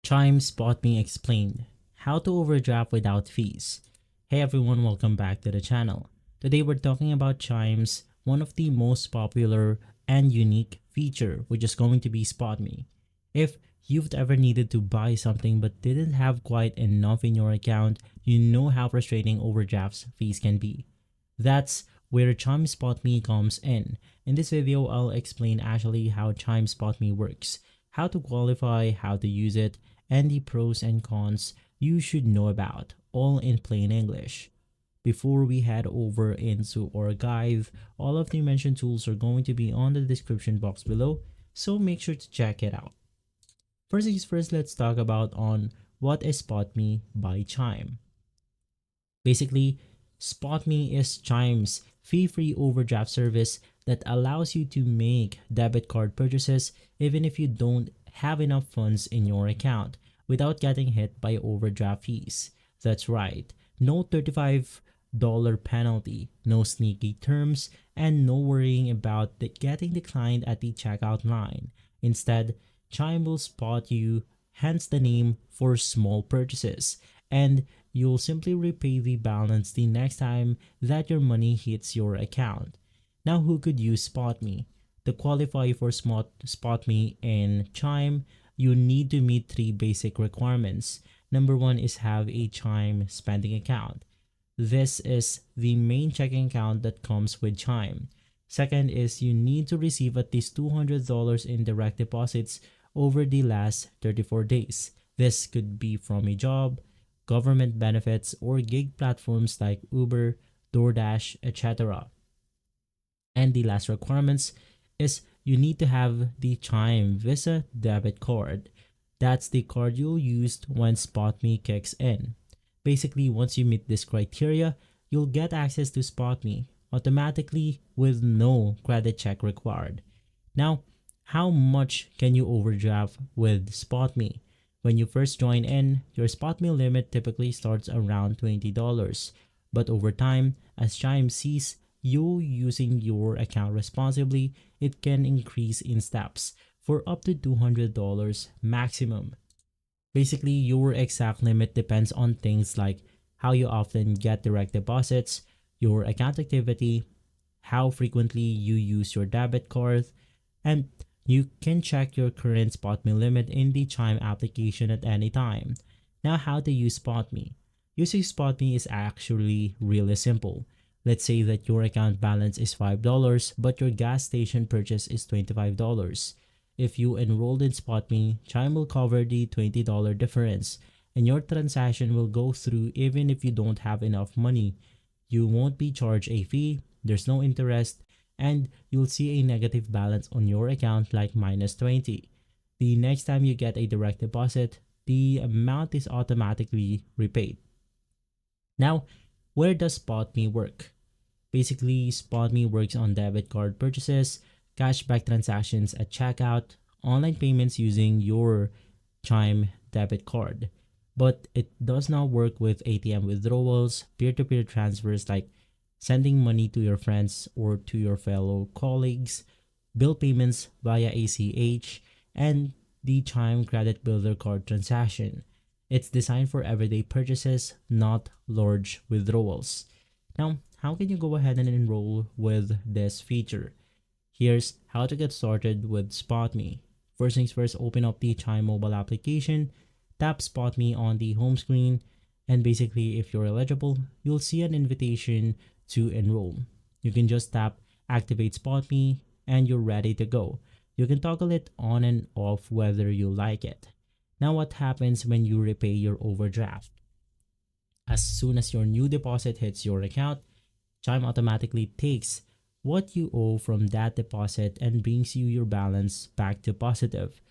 Chime SpotMe explained how to overdraft without fees. Hey everyone, welcome back to the channel. Today we're talking about Chime's one of the most popular and unique feature, which is going to be SpotMe. If you've ever needed to buy something but didn't have quite enough in your account, you know how frustrating overdraft fees can be. That's where Chime SpotMe comes in. In this video, I'll explain actually how Chime SpotMe works, how to qualify, how to use it, and the pros and cons you should know about, all in plain English. Before we head over into our guide, all of the mentioned tools are going to be on the description box below, so make sure to check it out. First things first, let's talk about on what is SpotMe by Chime. Basically, SpotMe is Chime's fee-free overdraft service that allows you to make debit card purchases even if you don't have enough funds in your account without getting hit by overdraft fees. That's right, no $35 penalty, no sneaky terms, and no worrying about getting declined at the checkout line. Instead, Chime will spot you, hence the name, for small purchases, and you'll simply repay the balance the next time that your money hits your account. Now, who could use SpotMe? To qualify for SpotMe in Chime, you need to meet three basic requirements. Number one is have a Chime spending account. This is the main checking account that comes with Chime. Second is you need to receive at least $200 in direct deposits over the last 34 days. This could be from a job, government benefits, or gig platforms like Uber, DoorDash, etc. And the last requirements is you need to have the Chime Visa debit card. That's the card you'll use when SpotMe kicks in. Basically, once you meet this criteria, you'll get access to SpotMe automatically with no credit check required. Now, how much can you overdraft with SpotMe? When you first join in, your SpotMe limit typically starts around $20, but over time, as Chime sees you using your account responsibly, it can increase in steps for up to $200 maximum. Basically, your exact limit depends on things like how you often get direct deposits, your account activity, how frequently you use your debit card, and you can check your current SpotMe limit in the Chime application at any time. Now, how to use SpotMe? Using SpotMe is actually really simple. Let's say that your account balance is $5, but your gas station purchase is $25. If you enrolled in SpotMe, Chime will cover the $20 difference, and your transaction will go through even if you don't have enough money. You won't be charged a fee, there's no interest, and you'll see a negative balance on your account like minus 20. The next time you get a direct deposit, the amount is automatically repaid. Now, where does SpotMe work? Basically, SpotMe works on debit card purchases, cashback transactions at checkout, online payments using your Chime debit card. But it does not work with ATM withdrawals, peer-to-peer transfers like sending money to your friends or to your fellow colleagues, bill payments via ACH, and the Chime Credit Builder card transaction. It's designed for everyday purchases, not large withdrawals. Now, how can you go ahead and enroll with this feature? Here's how to get started with SpotMe. First things first, open up the Chime mobile application, tap SpotMe on the home screen, and basically if you're eligible, you'll see an invitation to enroll. You can just tap activate SpotMe and you're ready to go. You can toggle it on and off whether you like it. Now, what happens when you repay your overdraft? As soon as your new deposit hits your account, Chime automatically takes what you owe from that deposit and brings you your balance back to positive.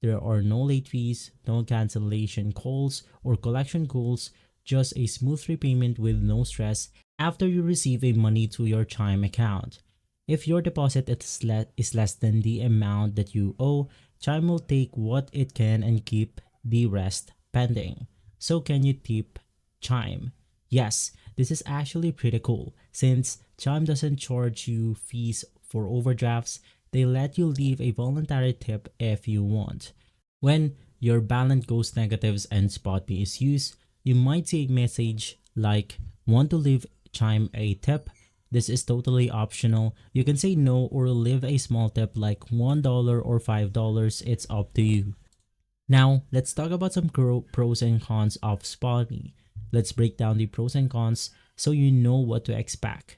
There are no late fees, no cancellation calls or collection calls, just a smooth repayment with no stress after you receive a money to your Chime account. If your deposit is less than the amount that you owe, Chime will take what it can and keep the rest pending. So can you tip Chime? Yes, this is actually pretty cool. Since Chime doesn't charge you fees for overdrafts, they let you leave a voluntary tip if you want. When your balance goes negatives and SpotMe is used, you might see a message like, "Want to leave Chime a tip?" This is totally optional. You can say no or leave a small tip like $1 or $5. It's up to you. Now, let's talk about some pros and cons of SpotMe. Let's break down the pros and cons so you know what to expect.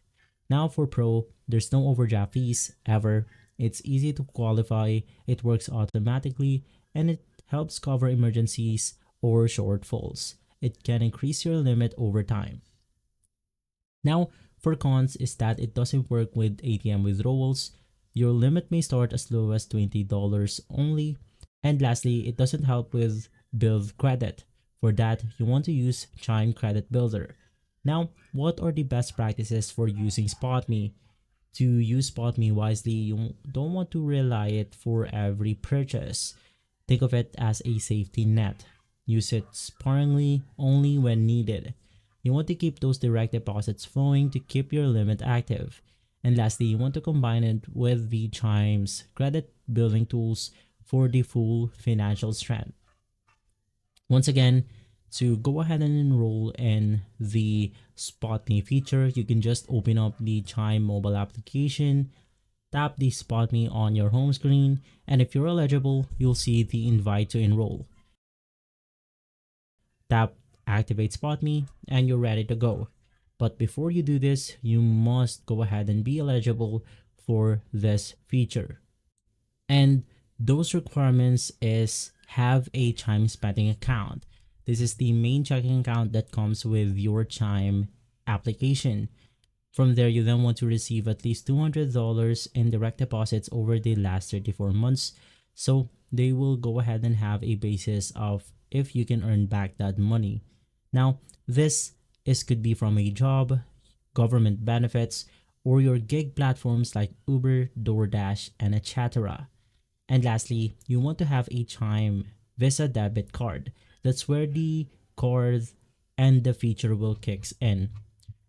Now, for pro, there's no overdraft fees ever. It's easy to qualify, it works automatically, and it helps cover emergencies or shortfalls. It can increase your limit over time. Now, for cons is that it doesn't work with ATM withdrawals. Your limit may start as low as $20 only. And lastly, it doesn't help with bill credit. For that, you want to use Chime Credit Builder. Now, what are the best practices for using SpotMe? To use SpotMe wisely, you don't want to rely it for every purchase. Think of it as a safety net. Use it sparingly only when needed. You want to keep those direct deposits flowing to keep your limit active. And lastly, you want to combine it with the Chime's credit building tools for the full financial strength. Once again, to go ahead and enroll in the SpotMe feature, you can just open up the Chime mobile application, tap the SpotMe on your home screen, and if you're eligible, you'll see the invite to enroll. Tap Activate SpotMe and you're ready to go. But before you do this, you must go ahead and be eligible for this feature. And those requirements is have a Chime spending account. This is the main checking account that comes with your Chime application. From there, you then want to receive at least $200 in direct deposits over the last 34 months. So they will go ahead and have a basis of if you can earn back that money. Now, this could be from a job, government benefits, or your gig platforms like Uber, DoorDash, and etc. And lastly, you want to have a Chime Visa debit card. That's where the card and the feature will kicks in.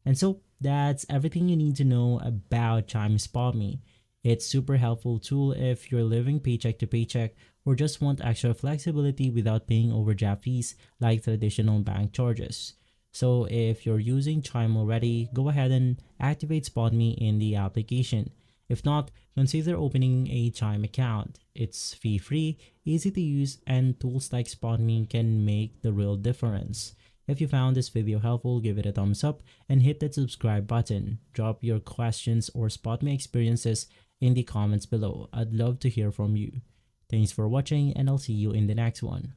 And so that's everything you need to know about Chime SpotMe. It's super helpful tool if you're living paycheck to paycheck or just want extra flexibility without paying overdraft fees like traditional bank charges. So if you're using Chime already, go ahead and activate SpotMe in the application. If not, consider opening a Chime account. It's fee-free, easy to use, and tools like SpotMe can make the real difference. If you found this video helpful, give it a thumbs up and hit that subscribe button. Drop your questions or SpotMe experiences in the comments below. I'd love to hear from you. Thanks for watching and I'll see you in the next one.